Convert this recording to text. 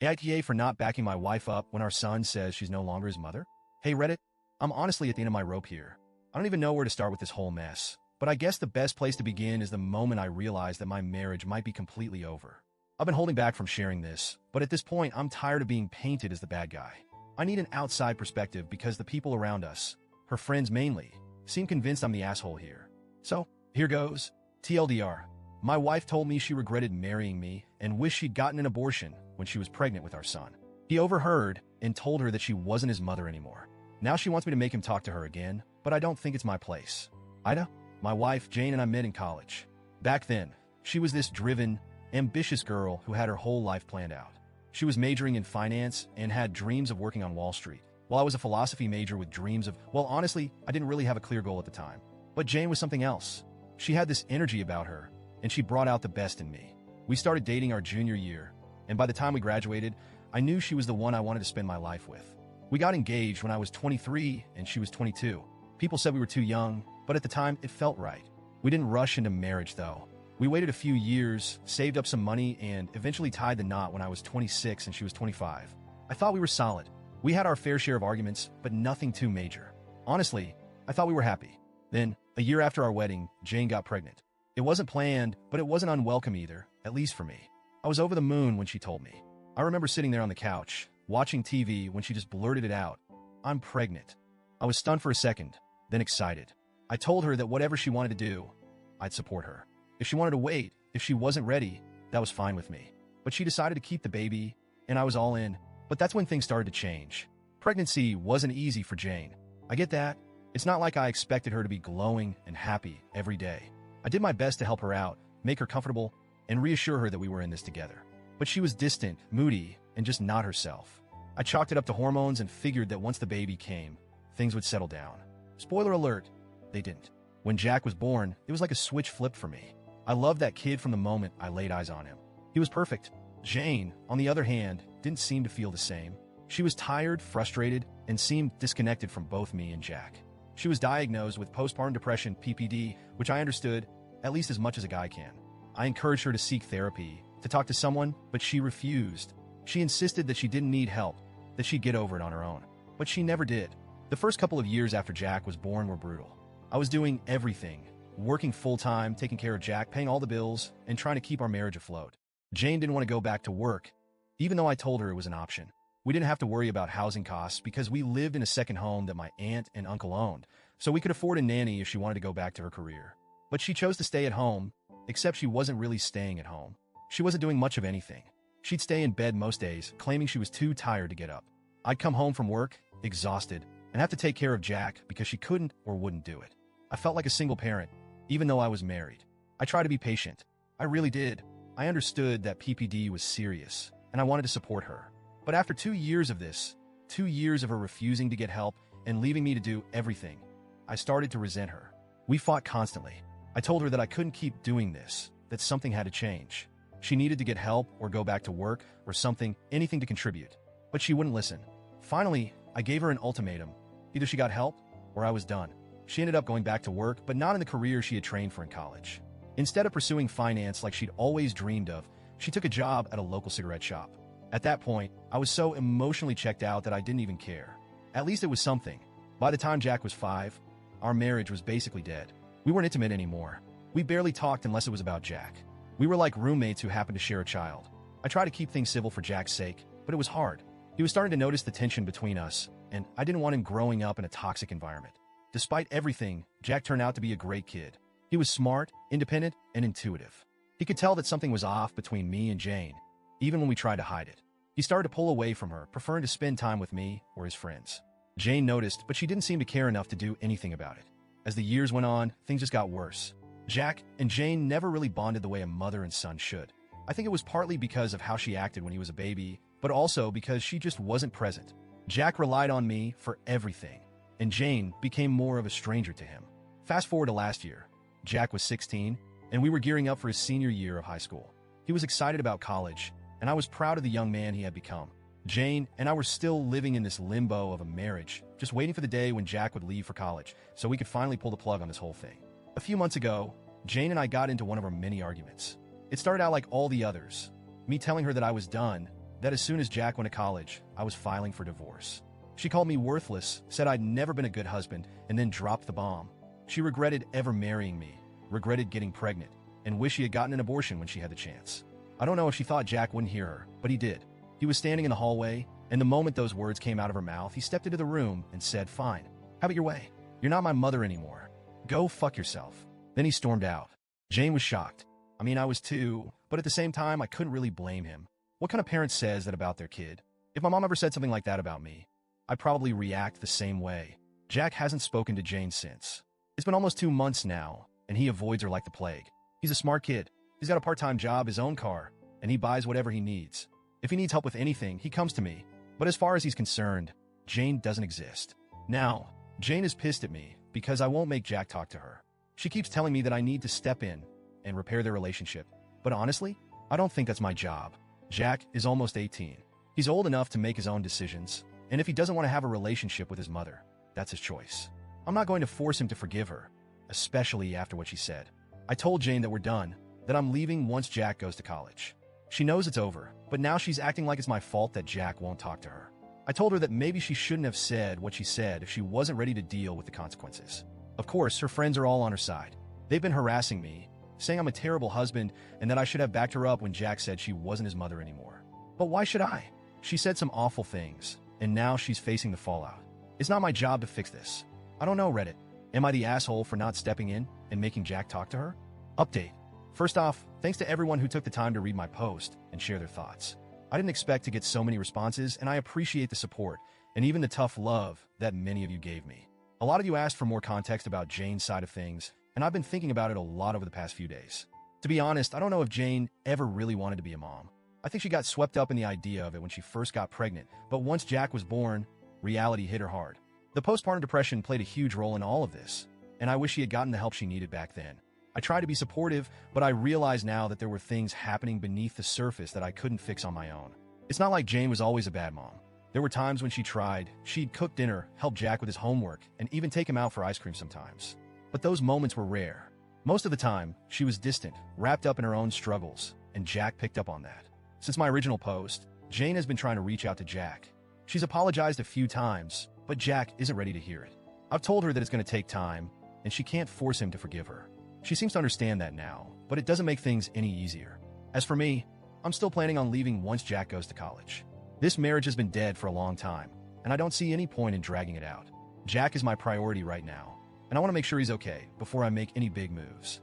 AITA for not backing my wife up when our son says she's no longer his mother? Hey Reddit, I'm honestly at the end of my rope here. I don't even know where to start with this whole mess. But I guess the best place to begin is the moment I realized that my marriage might be completely over. I've been holding back from sharing this, but at this point I'm tired of being painted as the bad guy. I need an outside perspective because the people around us, her friends mainly, seem convinced I'm the asshole here. So, here goes. TLDR. My wife told me she regretted marrying me and wished she'd gotten an abortion when she was pregnant with our son. He overheard and told her that she wasn't his mother anymore. Now she wants me to make him talk to her again, but I don't think it's my place. AITA? My wife, Jane, and I met in college. Back then, she was this driven, ambitious girl who had her whole life planned out. She was majoring in finance and had dreams of working on Wall Street, while I was a philosophy major with dreams of, well, honestly, I didn't really have a clear goal at the time. But Jane was something else. She had this energy about her, and she brought out the best in me. We started dating our junior year, and by the time we graduated, I knew she was the one I wanted to spend my life with. We got engaged when I was 23 and she was 22. People said we were too young, but at the time, it felt right. We didn't rush into marriage, though. We waited a few years, saved up some money, and eventually tied the knot when I was 26 and she was 25. I thought we were solid. We had our fair share of arguments, but nothing too major. Honestly, I thought we were happy. Then, a year after our wedding, Jane got pregnant. It wasn't planned, but it wasn't unwelcome either, at least for me. I was over the moon when she told me. I remember sitting there on the couch, watching TV when she just blurted it out. I'm pregnant. I was stunned for a second, then excited. I told her that whatever she wanted to do, I'd support her. If she wanted to wait, if she wasn't ready, that was fine with me. But she decided to keep the baby, and I was all in. But that's when things started to change. Pregnancy wasn't easy for Jane. I get that. It's not like I expected her to be glowing and happy every day. I did my best to help her out, make her comfortable, and reassure her that we were in this together. But she was distant, moody, and just not herself. I chalked it up to hormones and figured that once the baby came, things would settle down. Spoiler alert, they didn't. When Jack was born, it was like a switch flipped for me. I loved that kid from the moment I laid eyes on him. He was perfect. Jane, on the other hand, didn't seem to feel the same. She was tired, frustrated, and seemed disconnected from both me and Jack. She was diagnosed with postpartum depression, PPD, which I understood, at least as much as a guy can. I encouraged her to seek therapy, to talk to someone, but she refused. She insisted that she didn't need help, that she'd get over it on her own. But she never did. The first couple of years after Jack was born were brutal. I was doing everything, working full-time, taking care of Jack, paying all the bills, and trying to keep our marriage afloat. Jane didn't want to go back to work, even though I told her it was an option. We didn't have to worry about housing costs because we lived in a second home that my aunt and uncle owned, so we could afford a nanny if she wanted to go back to her career. But she chose to stay at home, except she wasn't really staying at home. She wasn't doing much of anything. She'd stay in bed most days, claiming she was too tired to get up. I'd come home from work, exhausted, and have to take care of Jack because she couldn't or wouldn't do it. I felt like a single parent, even though I was married. I tried to be patient. I really did. I understood that PPD was serious, and I wanted to support her. But after 2 years of this, 2 years of her refusing to get help and leaving me to do everything, I started to resent her. We fought constantly. I told her that I couldn't keep doing this, that something had to change. She needed to get help or go back to work or something, anything to contribute. But she wouldn't listen. Finally, I gave her an ultimatum. Either she got help or I was done. She ended up going back to work, but not in the career she had trained for in college. Instead of pursuing finance like she'd always dreamed of, she took a job at a local cigarette shop. At that point, I was so emotionally checked out that I didn't even care. At least it was something. By the time Jack was 5, our marriage was basically dead. We weren't intimate anymore. We barely talked unless it was about Jack. We were like roommates who happened to share a child. I tried to keep things civil for Jack's sake, but it was hard. He was starting to notice the tension between us, and I didn't want him growing up in a toxic environment. Despite everything, Jack turned out to be a great kid. He was smart, independent, and intuitive. He could tell that something was off between me and Jane, even when we tried to hide it. He started to pull away from her, preferring to spend time with me or his friends. Jane noticed, but she didn't seem to care enough to do anything about it. As the years went on, things just got worse. Jack and Jane never really bonded the way a mother and son should. I think it was partly because of how she acted when he was a baby, but also because she just wasn't present. Jack relied on me for everything, and Jane became more of a stranger to him. Fast forward to last year. Jack was 16, and we were gearing up for his senior year of high school. He was excited about college, and I was proud of the young man he had become. Jane and I were still living in this limbo of a marriage, just waiting for the day when Jack would leave for college, so we could finally pull the plug on this whole thing. A few months ago, Jane and I got into one of our many arguments. It started out like all the others, me telling her that I was done, that as soon as Jack went to college, I was filing for divorce. She called me worthless, said I'd never been a good husband, and then dropped the bomb. She regretted ever marrying me, regretted getting pregnant, and wished she had gotten an abortion when she had the chance. I don't know if she thought Jack wouldn't hear her, but he did. He was standing in the hallway, and the moment those words came out of her mouth, he stepped into the room and said, "Fine, have it your way. You're not my mother anymore. Go fuck yourself." Then he stormed out. Jane was shocked. I mean, I was too, but at the same time, I couldn't really blame him. What kind of parent says that about their kid? If my mom ever said something like that about me, I'd probably react the same way. Jack hasn't spoken to Jane since. It's been almost 2 months now, and he avoids her like the plague. He's a smart kid. He's got a part-time job, his own car, and he buys whatever he needs. If he needs help with anything, he comes to me. But as far as he's concerned, Jane doesn't exist. Now, Jane is pissed at me because I won't make Jack talk to her. She keeps telling me that I need to step in and repair their relationship. But honestly, I don't think that's my job. Jack is almost 18. He's old enough to make his own decisions, and if he doesn't want to have a relationship with his mother, that's his choice. I'm not going to force him to forgive her, especially after what she said. I told Jane that we're done, that I'm leaving once Jack goes to college. She knows it's over, but now she's acting like it's my fault that Jack won't talk to her. I told her that maybe she shouldn't have said what she said if she wasn't ready to deal with the consequences. Of course, her friends are all on her side. They've been harassing me, saying I'm a terrible husband and that I should have backed her up when Jack said she wasn't his mother anymore. But why should I? She said some awful things, and now she's facing the fallout. It's not my job to fix this. I don't know, Reddit. Am I the asshole for not stepping in and making Jack talk to her? Update. First off, thanks to everyone who took the time to read my post and share their thoughts. I didn't expect to get so many responses, and I appreciate the support and even the tough love that many of you gave me. A lot of you asked for more context about Jane's side of things, and I've been thinking about it a lot over the past few days. To be honest, I don't know if Jane ever really wanted to be a mom. I think she got swept up in the idea of it when she first got pregnant, but once Jack was born, reality hit her hard. The postpartum depression played a huge role in all of this, and I wish she had gotten the help she needed back then. I tried to be supportive, but I realize now that there were things happening beneath the surface that I couldn't fix on my own. It's not like Jane was always a bad mom. There were times when she tried. She'd cook dinner, help Jack with his homework, and even take him out for ice cream sometimes. But those moments were rare. Most of the time, she was distant, wrapped up in her own struggles, and Jack picked up on that. Since my original post, Jane has been trying to reach out to Jack. She's apologized a few times, but Jack isn't ready to hear it. I've told her that it's going to take time, and she can't force him to forgive her. She seems to understand that now, but it doesn't make things any easier. As for me, I'm still planning on leaving once Jack goes to college. This marriage has been dead for a long time, and I don't see any point in dragging it out. Jack is my priority right now, and I want to make sure he's okay before I make any big moves.